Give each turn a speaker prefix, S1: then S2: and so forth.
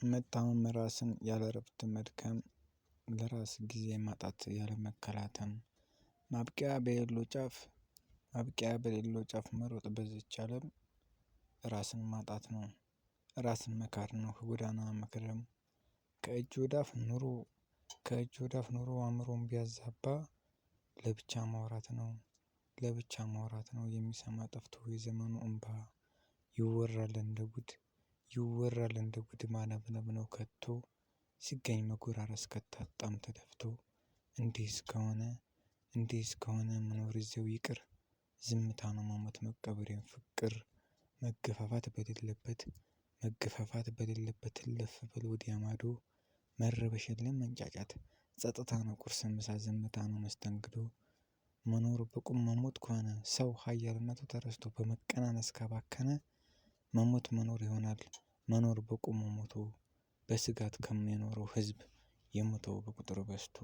S1: መታመም ራስን ያለ እረፍት መድከም ለራስ ጊዜ ማጣት ያለ መከላከል ማብቂያ በሌለው ጫፍ መሮጥ በዚች አለም ራስን ማጣት ነው። ራስን መካድ ነው ከጎዳና መክረም ከእጅ ወዳፍ ኑሮ አእምሮን ቢያዛባ ለብቻ ማውራት ነው የሚሰማ ጠፍቶ የዘመኑ እምባ ይወራል እንደ ጉድ ማነብነብ ነው ከቶ ሲገኝ መጎራረስ ከታጣም ተደፍቶ እንዲህ እስከሆነ መኖር እዚያው ይቅር ዝምታ ነው መሞት መቀበሬን ፍቅር መገፋፋት በሌለበት እልፍ በል ወዲያ ማዶ መረበሽ የለም መንጫጫት ጸጥታ ነው ቁርስ ምሳ ዝምታ ነው መስተንግዶ መኖር በቁም መሞት ከሆነ ሰው ሀያልነቱ ተረስቶ በመቀናነስ ካባከነ መሞት መኖር ይሆናል መኖር በቁሙ ሞቶ በስጋት ከሚኖረው ህዝብ የሞተው በቁጥር በዝቶ